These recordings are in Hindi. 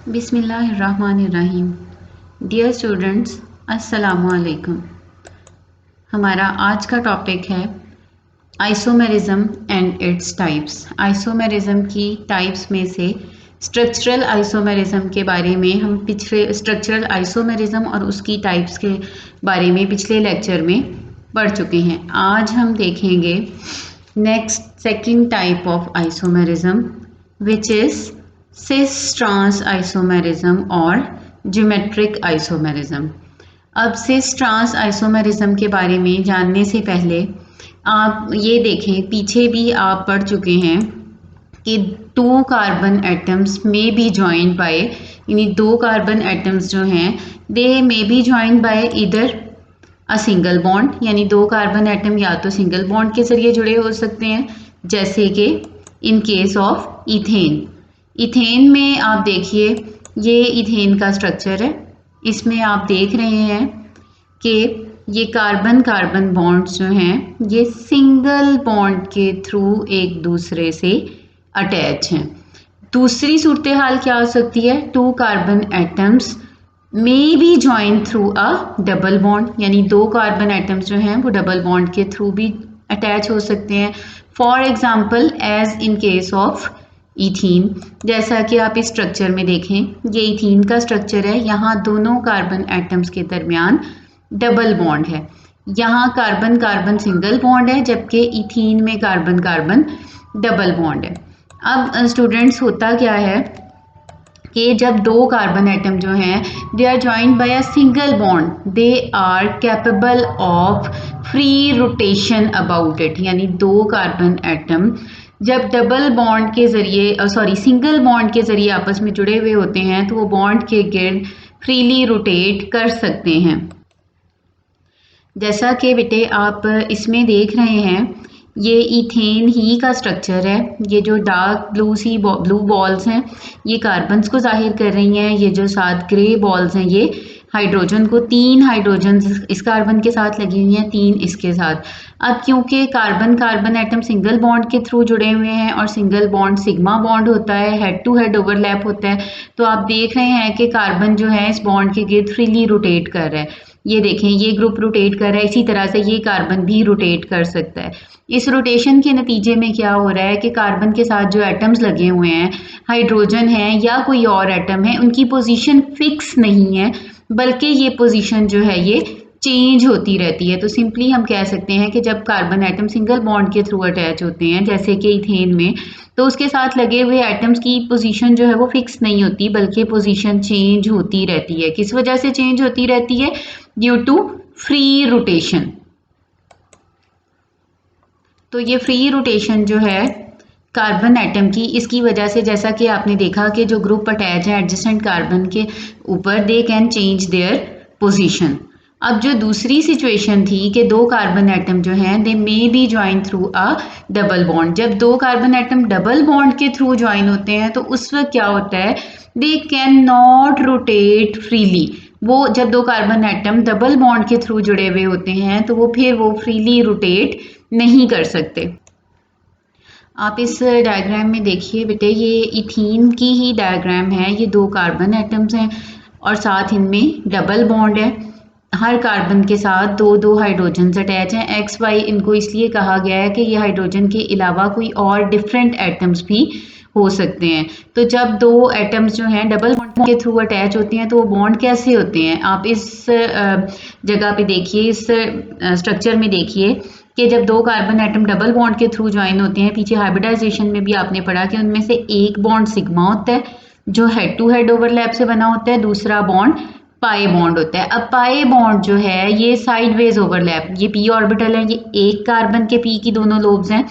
बिस्मिल्लाहिर्रहमानिर्रहीम। डियर स्टूडेंट्स, अस्सलामुअलैकुम। हमारा आज का टॉपिक है isomerism and its types. Isomerism की टाइप्स में से स्ट्रक्चरल आइसोमेरिज्म के बारे में हम पिछले स्ट्रक्चरल आइसोमेरिज्म और उसकी टाइप्स के बारे में पिछले लेक्चर में पढ़ चुके हैं। आज हम देखेंगे next second type of isomerism which is cis trans isomerism और ज्योमेट्रिक आइसोमेरिज्म। अब सिस ट्रांस आइसोमेरिज्म के बारे में जानने से पहले आप ये देखें, पीछे भी आप पढ़ चुके हैं कि 2 कार्बन एटम्स में बी जॉइंड बाय, यानी 2 कार्बन एटम्स जो हैं they may B joined by इधर अ सिंगल बॉन्ड, यानी 2 कार्बन एटम या तो सिंगल बॉन्ड के जरिए जुड़े हो सकते हैं, जैसे कि इन केस ऑफ इथेन। इथेन में आप देखिए, ये इथेन का स्ट्रक्चर है। इसमें आप देख रहे हैं कि ये कार्बन कार्बन बॉन्ड्स जो हैं ये सिंगल बॉन्ड के थ्रू एक दूसरे से अटैच हैं। दूसरी सूरत हाल क्या हो सकती है? 2 carbon atoms may be join through a double bond, यानी 2 कार्बन एटम्स जो हैं वो डबल बॉन्ड के थ्रू भी अटैच हो सकते हैं। For example as in case of ethene, जैसा कि आप इस स्ट्रक्चर में देखें, ये इथीन का स्ट्रक्चर है। यहाँ दोनों कार्बन एटम्स के दरमियान डबल बॉन्ड है। यहाँ कार्बन कार्बन सिंगल बॉन्ड है, जबकि इथीन में कार्बन कार्बन डबल बॉन्ड है। अब स्टूडेंट्स, होता क्या है कि जब 2 कार्बन एटम जो हैं they are joined by a single bond, they are capable of free rotation about it, यानी 2 कार्बन एटम जब डबल बॉन्ड के ज़रिए सिंगल बॉन्ड के ज़रिए आपस में जुड़े हुए होते हैं तो वो बॉन्ड के गिर्द फ्रीली रोटेट कर सकते हैं। जैसा कि बेटे आप इसमें देख रहे हैं, ये इथेन ही का स्ट्रक्चर है। ये जो डार्क ब्लू बॉल्स हैं ये कार्बन्स को जाहिर कर रही हैं। ये जो 7 ग्रे बॉल्स हैं ये हाइड्रोजन को, 3 हाइड्रोजन इस कार्बन के साथ लगी हुई हैं, 3 इसके साथ। अब क्योंकि carbon carbon atom single bond के थ्रू जुड़े हुए हैं और सिंगल बॉन्ड सिग्मा बॉन्ड होता है, हेड टू हेड ओवरलैप होता है, तो आप देख रहे हैं कि कार्बन जो है इस बॉन्ड के गिर्द फ्रीली रोटेट कर रहा है। ये देखें, ये ग्रुप रोटेट कर रहा है, इसी तरह से ये कार्बन भी रोटेट कर सकता है। इस रोटेशन के नतीजे में क्या हो रहा है कि कार्बन के साथ जो एटम्स लगे हुए हैं, हाइड्रोजन है या कोई और एटम है, उनकी पोजीशन फिक्स नहीं है, बल्कि ये पोजीशन जो है ये चेंज होती रहती है। तो सिंपली हम कह सकते हैं कि जब कार्बन एटम सिंगल बॉन्ड के थ्रू अटैच होते हैं, जैसे कि इथेन में, तो उसके साथ लगे हुए एटम्स की पोजीशन जो है वो फिक्स नहीं होती, बल्कि पोजीशन चेंज होती रहती है। किस वजह से चेंज होती रहती है? Due to free rotation. तो ये फ्री रोटेशन जो है कार्बन एटम की, इसकी वजह से जैसा कि आपने देखा कि जो ग्रुप अटैच है एडजेसेंट कार्बन के ऊपर, they can change their position. अब जो दूसरी सिचुएशन थी कि 2 कार्बन एटम जो हैं they may be join through a double bond, जब 2 कार्बन एटम डबल बॉन्ड के थ्रू ज्वाइन होते हैं तो उस वक्त क्या होता है? They can not rotate freely. वो जब 2 कार्बन एटम डबल बॉन्ड के थ्रू जुड़े हुए होते हैं तो वो फिर फ्रीली रोटेट नहीं कर सकते। आप इस डायग्राम में देखिए बेटे, ये इथीन की ही डायग्राम है। ये 2 कार्बन एटम्स हैं और साथ इनमें डबल बॉन्ड है। हर कार्बन के साथ 2-2 हाइड्रोजन अटैच हैं। एक्स वाई इनको इसलिए कहा गया है कि ये हाइड्रोजन के अलावा कोई और डिफरेंट एटम्स भी हो सकते हैं। तो जब 2 एटम्स जो हैं डबल बॉन्ड के थ्रू अटैच होते हैं तो वो बॉन्ड कैसे होते हैं? आप इस जगह पे देखिए, इस स्ट्रक्चर में देखिए कि जब 2 कार्बन एटम डबल बॉन्ड के थ्रू ज्वाइन होते हैं, पीछे हाइब्रिडाइजेशन में भी आपने पढ़ा कि उनमें से एक बॉन्ड सिग्मा होता है जो हेड टू हेड ओवरलैप से बना होता है, दूसरा बॉन्ड पाई बॉन्ड होता है। अब पाई बॉन्ड जो है ये साइडवेज ओवरलैप, ये पी ऑर्बिटल है, ये एक कार्बन के पी की दोनों लोब्स हैं,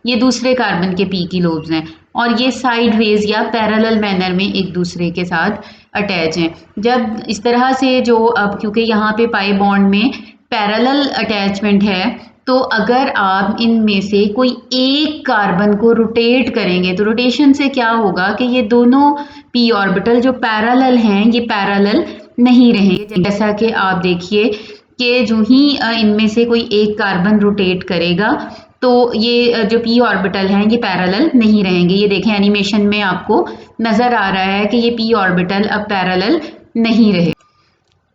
ये दूसरे कार्बन के पी की लोब्स हैं, और ये साइडवेज या पैरेलल मैनर में एक दूसरे के साथ अटैच हैं। जब इस तरह से जो, अब क्योंकि यहाँ पे पाई बॉन्ड में पैरेलल अटैचमेंट है, तो अगर आप इनमें से कोई एक कार्बन को रोटेट करेंगे तो रोटेशन से क्या होगा कि ये दोनों पी ऑर्बिटल जो पैरेलल हैं ये पैरेलल नहीं रहेंगे। जैसा कि आप देखिए कि जो ही इनमें से कोई एक कार्बन रोटेट करेगा तो ये जो p ऑर्बिटल हैं ये पैरेलल नहीं रहेंगे। ये देखें एनिमेशन में आपको नजर आ रहा है कि ये p ऑर्बिटल अब पैरेलल नहीं रहे।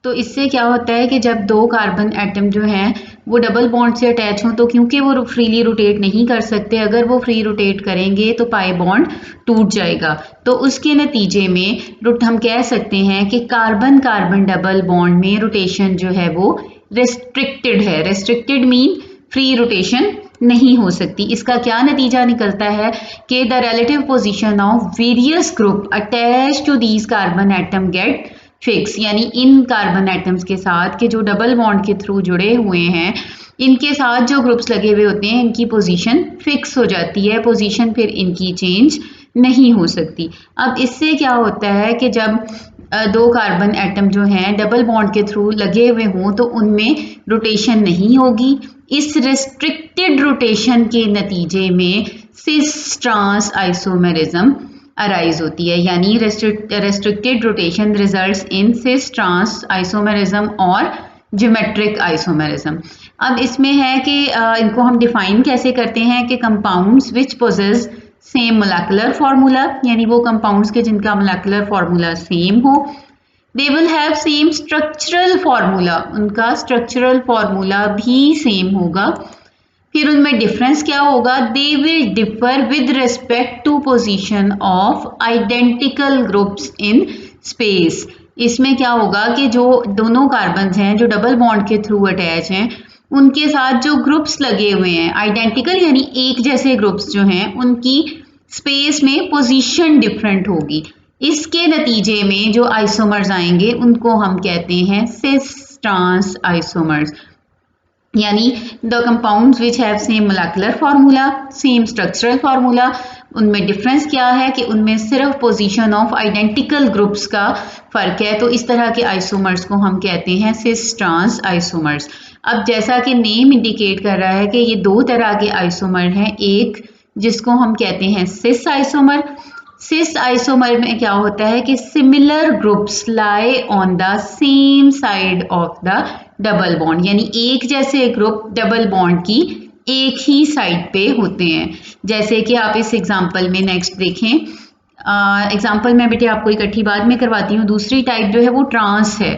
तो इससे क्या होता है कि जब दो कार्बन एटम जो हैं वो डबल बॉन्ड से अटैच हों तो क्योंकि वो फ्रीली रोटेट नहीं कर सकते, अगर वो फ्री रोटेट करेंगे तो पाई बॉन्ड टूट जाएगा। तो उसके नतीजे में हम कह सकते हैं कि कार्बन कार्बन डबल बॉन्ड में रोटेशन जो है वो रेस्ट्रिक्टेड है। रेस्ट्रिक्टेड मीन फ्री रोटेशन नहीं हो सकती। इसका क्या नतीजा निकलता है कि the relative position of various group attach to these carbon atom get fix, यानी इन कार्बन एटम्स के साथ के जो डबल बॉन्ड के थ्रू जुड़े हुए हैं इनके साथ जो ग्रुप्स लगे हुए होते हैं इनकी पोजीशन फिक्स हो जाती है, पोजीशन फिर इनकी चेंज नहीं हो सकती। अब इससे क्या होता है कि जब दो कार्बन एटम जो हैं डबल बॉन्ड के थ्रू लगे हुए हों तो उनमें रोटेशन नहीं होगी। इस रेस्ट्रिक्टेड रोटेशन के नतीजे में सिस ट्रांस आइसोमेरिज्म अराइज होती है, यानी restricted rotation results in cis trans isomerism और ज्योमेट्रिक आइसोमेरिज्म। अब इसमें है कि इनको हम डिफाइन कैसे करते हैं कि compounds which possess same molecular formula, यानी वो कंपाउंड्स के जिनका मोलेकुलर फार्मूला सेम हो, they will have same structural formula, उनका स्ट्रक्चरल फार्मूला भी सेम होगा। फिर उनमें डिफरेंस क्या होगा, they will differ with respect to position of identical groups in space. इसमें क्या होगा कि जो दोनों कार्बन्स हैं जो डबल बॉन्ड के थ्रू अटैच हैं उनके साथ जो ग्रुप्स लगे हुए हैं आइडेंटिकल यानी एक जैसे ग्रुप्स जो हैं उनकी स्पेस में पोजीशन डिफरेंट होगी। इसके नतीजे में जो आइसोमर्स आएंगे उनको हम कहते हैं सिस ट्रांस आइसोमर्स, यानी the compounds which have same molecular formula same structural formula. उनमें डिफरेंस क्या है कि उनमें सिर्फ पोजीशन ऑफ आइडेंटिकल ग्रुप्स का फर्क है। तो इस तरह के आइसोमर्स को हम कहते हैं सिस ट्रांस आइसोमर्स। अब जैसा कि नेम इंडिकेट कर रहा है कि ये दो तरह के आइसोमर हैं, एक जिसको हम कहते हैं सिस आइसोमर। सिस आइसोमर में क्या होता है कि similar groups lie on the same side of the double bond, यानी एक जैसे ग्रुप डबल बॉन्ड की एक ही साइड पे होते हैं। जैसे कि आप इस एग्जांपल में नेक्स्ट देखें, एग्जांपल में बेटे आपको इकट्ठी बाद में करवाती हूँ। दूसरी टाइप जो है वो ट्रांस है।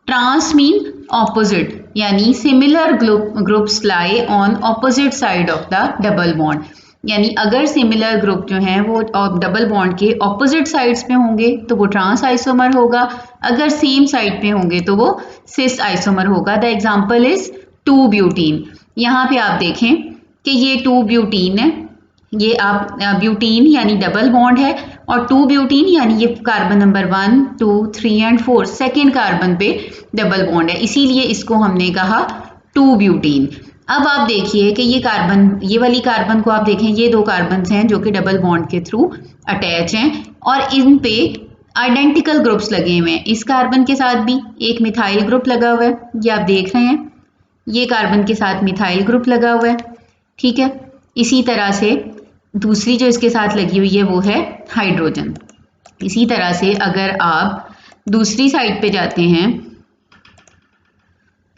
ट्रांस मीन ऑपोजिट, यानी similar groups lie on opposite side of the double bond, यानी अगर सिमिलर ग्रुप जो हैं वो डबल बॉन्ड के ऑपोजिट साइड्स पे होंगे तो वो ट्रांस आइसोमर होगा, अगर सेम साइड पे होंगे तो वो सिस आइसोमर होगा। The example is 2 butene. यहाँ पे आप देखें कि ये 2 ब्यूटीन है, ये आप ब्यूटीन यानी डबल बॉन्ड है और 2 ब्यूटीन यानी ये carbon number 1, 2, 3 and 4 second carbon पे डबल बॉन्ड है, इसीलिए इसको हमने कहा 2 ब्यूटीन। अब आप देखिए कि ये कार्बन, ये वाली कार्बन को आप देखें, ये दो कार्बन हैं जो कि डबल बॉन्ड के थ्रू अटैच हैं और इन पे आइडेंटिकल ग्रुप्स लगे हुए हैं। इस कार्बन के साथ भी एक मिथाइल ग्रुप लगा हुआ है, ये आप देख रहे हैं, ये कार्बन के साथ मिथाइल ग्रुप लगा हुआ है, ठीक है। इसी तरह से दूसरी जो इसके साथ लगी हुई है वो है हाइड्रोजन। इसी तरह से अगर आप दूसरी साइड पे जाते हैं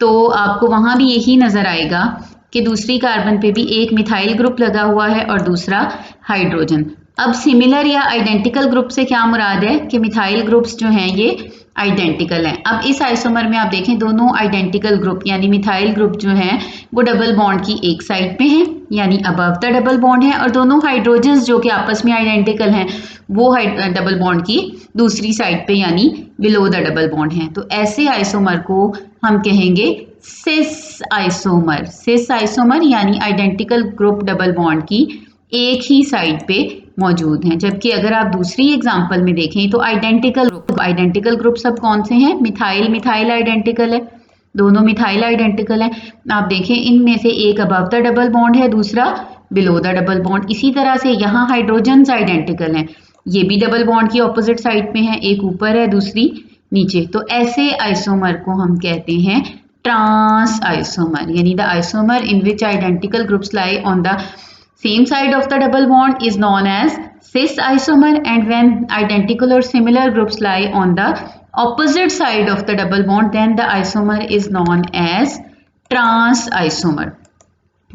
तो आपको वहां भी यही नजर आएगा कि दूसरी कार्बन पे भी एक मिथाइल ग्रुप लगा हुआ है और दूसरा हाइड्रोजन। अब सिमिलर या आइडेंटिकल ग्रुप से क्या मुराद है कि मिथाइल ग्रुप्स जो हैं ये आइडेंटिकल हैं। अब इस आइसोमर में आप देखें दोनों आइडेंटिकल ग्रुप यानी मिथाइल ग्रुप जो हैं वो डबल बॉन्ड की एक साइड पे हैं यानी अबव द डबल बॉन्ड है, और दोनों हाइड्रोजन्स जो कि आपस में आइडेंटिकल हैं वो डबल बॉन्ड की दूसरी साइड पे यानी बिलो द डबल बॉन्ड है। तो ऐसे आइसोमर को हम कहेंगे सिस आइसोमर। सिस आइसोमर यानी आइडेंटिकल ग्रुप डबल बॉन्ड की एक ही साइड पे मौजूद हैं। जबकि अगर आप दूसरी एग्जांपल में देखें तो आइडेंटिकल ग्रुप सब कौन से हैं, मिथाइल मिथाइल आइडेंटिकल है, दोनों मिथाइल आइडेंटिकल हैं। आप देखें इनमें से एक अबव द डबल बॉन्ड है, दूसरा बिलो द डबल बॉन्ड। इसी तरह से यहाँ हाइड्रोजन्स आइडेंटिकल हैं, ये भी डबल बॉन्ड की ऑपोजिट साइड पे हैं, एक ऊपर है दूसरी नीचे। तो ऐसे आइसोमर को हम कहते हैं ट्रांस आइसोमर, यानी the isomer in which identical groups lie on the same side of the double bond is known as cis isomer, and when identical or similar groups lie on the opposite side of the double bond then the isomer is known as trans isomer.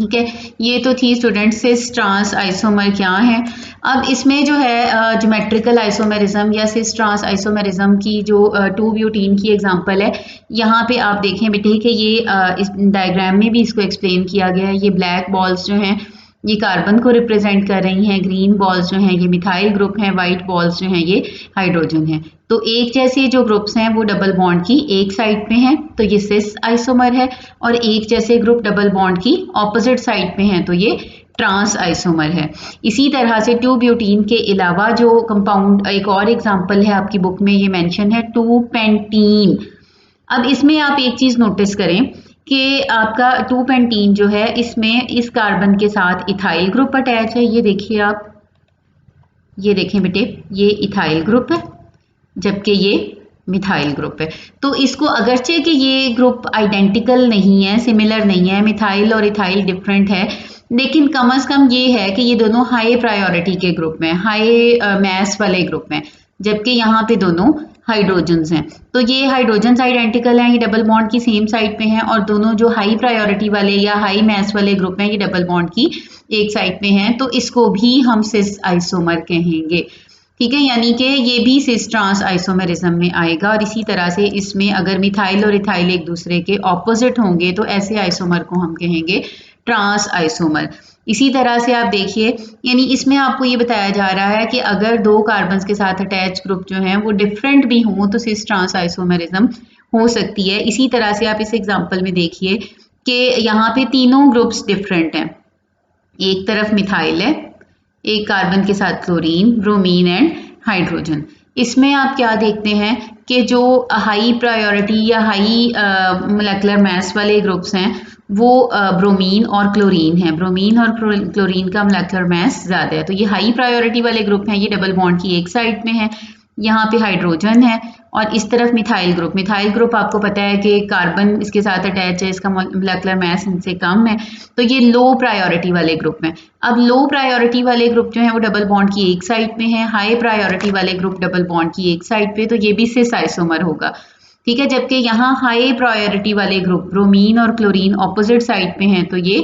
ठीक है, ये तो थी स्टूडेंट सिस ट्रांस आइसोमर क्या है। अब इसमें जो है ज्योमेट्रिकल आइसोमेरिज्म या सिस ट्रांस आइसोमेरिज्म की जो 2 ब्यूटीन की एग्जांपल है, यहाँ पे आप देखें बेटे कि ये इस डायग्राम में भी इसको एक्सप्लेन किया गया है। ये ब्लैक बॉल्स जो हैं ये कार्बन को रिप्रेजेंट कर रही हैं, ग्रीन बॉल्स जो हैं ये मिथाइल ग्रुप हैं, वाइट बॉल्स जो हैं ये हाइड्रोजन हैं। तो एक जैसे जो ग्रुप्स हैं वो डबल बॉन्ड की एक साइड पे हैं तो ये सिस आइसोमर है, और एक जैसे ग्रुप डबल बॉन्ड की ऑपोजिट साइड पे हैं तो ये ट्रांस आइसोमर है। इसी तरह से 2 ब्यूटीन के अलावा जो कंपाउंड एक और एग्जांपल है आपकी बुक में ये मेंशन है 2 पेंटीन। अब इसमें आप एक चीज नोटिस करें कि आपका 2 पेंटीन जो है इसमें इस कार्बन के साथ इथाइल ग्रुप अटैच है। ये देखिए आप, ये देखें बेटे ये इथाइल ग्रुप है जबकि ये मिथाइल ग्रुप है। तो इसको अगरचे कि ये ग्रुप आइडेंटिकल नहीं है, सिमिलर नहीं है, मिथाइल और इथाइल डिफरेंट है, लेकिन कम से कम ये है कि ये दोनों हाई प्रायोरिटी के ग्रुप में, हाई मैस वाले ग्रुप में, जबकि यहाँ पे दोनों हाइड्रोजन्स हैं। तो ये हाइड्रोजन्स आइडेंटिकल हैं, ये डबल बॉन्ड की सेम साइड पे हैं, और दोनों जो हाई प्रायोरिटी वाले या हाई मैस वाले ग्रुप हैं ये डबल बॉन्ड की एक साइड पे हैं, तो इसको भी हम सिस आइसोमर कहेंगे। ठीक है, यानी कि ये भी सिस ट्रांस आइसोमेरिज्म में आएगा। और इसी तरह से इसमें अगर मिथाइल और इथाइल एक दूसरे के ऑपोजिट होंगे तो ऐसे आइसोमर को हम कहेंगे ट्रांस आइसोमर। इसी तरह से आप देखिए, यानी इसमें आपको ये बताया जा रहा है कि अगर 2 कार्बन्स के साथ अटैच ग्रुप जो हैं वो डिफरेंट भी हों तो सिस ट्रांस आइसोमेरिज्म हो सकती है। इसी तरह से आप इस एग्जाम्पल में देखिए कि यहाँ पे तीनों ग्रुप्स डिफरेंट हैं। एक तरफ मिथाइल है, एक कार्बन के साथ क्लोरीन, ब्रोमीन एंड हाइड्रोजन। इसमें आप क्या देखते हैं कि जो हाई प्रायोरिटी या हाई मोलेकुलर मास वाले ग्रुप्स हैं वो ब्रोमीन और क्लोरीन है। ब्रोमीन और क्लोरीन का मोलेकुलर मास ज़्यादा है, तो ये हाई प्रायोरिटी वाले ग्रुप हैं, ये डबल बॉन्ड की एक साइड में है। यहाँ पे हाइड्रोजन है, और इस तरफ मिथाइल ग्रुप आपको पता है कि कार्बन इसके साथ अटैच है, इसका मोलेकुलर मास इनसे कम है, तो ये लो प्रायोरिटी वाले ग्रुप में। अब लो प्रायोरिटी वाले ग्रुप जो है वो डबल बॉन्ड की एक साइड पे हैं, हाई प्रायोरिटी वाले ग्रुप डबल बॉन्ड की एक साइड पे, तो ये भी सिस आइसोमर होगा। ठीक है, जबकि यहाँ हाई प्रायोरिटी वाले ग्रुप ब्रोमीन और क्लोरीन ऑपोजिट साइड पे हैं तो ये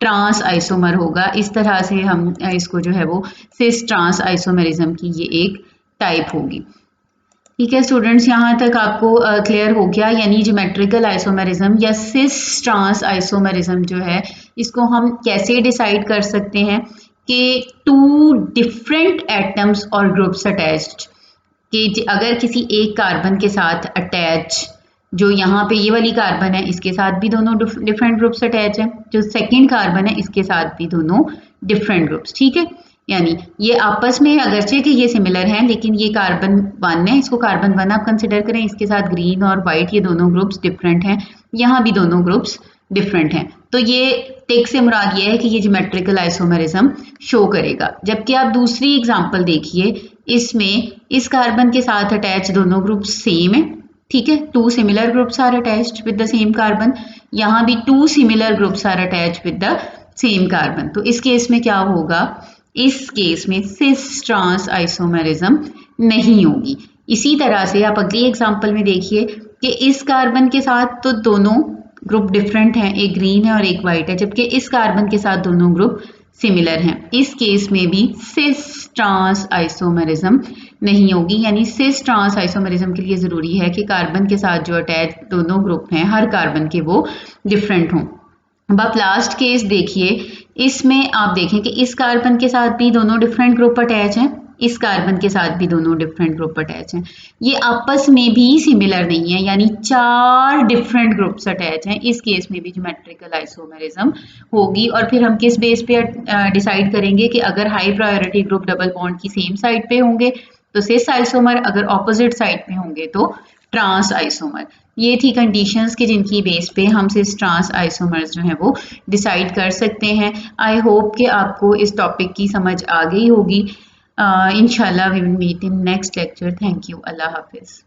ट्रांस आइसोमर होगा। इस तरह से हम इसको जो है वो सिस ट्रांस आइसोमेरिज्म की ये एक टाइप होगी। ठीक है स्टूडेंट्स, यहाँ तक आपको क्लियर हो गया। यानी ज्योमेट्रिकल आइसोमेरिज्म या सिस ट्रांस आइसोमेरिज्म जो है इसको हम कैसे डिसाइड कर सकते हैं कि 2 डिफरेंट एटम्स और ग्रुप्स अटैच्ड, कि अगर किसी एक कार्बन के साथ अटैच, जो यहाँ पे ये वाली कार्बन है इसके साथ भी दोनों डिफरेंट ग्रुप्स अटैच हैं, जो सेकंड कार्बन है इसके साथ भी दोनों डिफरेंट ग्रुप्स। ठीक है, यानी ये आपस में अगरचे कि ये सिमिलर हैं लेकिन ये कार्बन 1 है, इसको कार्बन 1 आप कंसिडर करें, इसके साथ ग्रीन और वाइट ये दोनों ग्रुप्स डिफरेंट हैं, यहाँ भी दोनों ग्रुप्स डिफरेंट हैं। तो ये टेक से मुराद ये है कि ये ज्योमेट्रिकल आइसोमेरिज्म शो करेगा। जबकि आप दूसरी एग्जांपल देखिए, इसमें इस कार्बन के साथ अटैच दोनों ग्रुप्स सेम है। ठीक है, 2 similar groups are attached with the same carbon, यहाँ भी 2 similar groups are attached with the same carbon. तो इस केस में क्या होगा, इस केस में सिस ट्रांस आइसोमेरिज्म नहीं होगी। इसी तरह से आप अगली एग्जांपल में देखिए कि इस कार्बन के साथ तो दोनों ग्रुप डिफरेंट हैं, एक ग्रीन है और एक वाइट है, जबकि इस कार्बन के साथ दोनों ग्रुप सिमिलर हैं। इस केस में भी सिस ट्रांस आइसोमेरिज्म नहीं होगी। यानी सिस ट्रांस आइसोमेरिज्म के लिए ज़रूरी है कि कार्बन के साथ जो अटैच दोनों ग्रुप हैं हर कार्बन के वो डिफरेंट हों। अब आप लास्ट केस देखिए, इसमें आप देखें कि इस कार्बन के साथ भी दोनों डिफरेंट ग्रुप अटैच हैं, इस कार्बन के साथ भी दोनों डिफरेंट ग्रुप अटैच हैं, ये आपस में भी सिमिलर नहीं है, यानी 4 डिफरेंट ग्रुप्स अटैच हैं। इस केस में भी ज्योमेट्रिकल आइसोमेरिज्म होगी। और फिर हम किस बेस पे डिसाइड करेंगे कि अगर high priority group double bond की सेम साइड पे होंगे तो सिस आइसोमर, अगर ऑपोजिट साइड पे होंगे तो ट्रांस आइसोमर। ये थी कंडीशंस कि जिनकी बेस पे हम सिस ट्रांस आइसोमर्स जो हैं वो डिसाइड कर सकते हैं। आई होप कि आपको इस टॉपिक की समझ आ गई होगी। इंशाल्लाह we will meet in next lecture. Thank you, अल्लाह हाफिज़।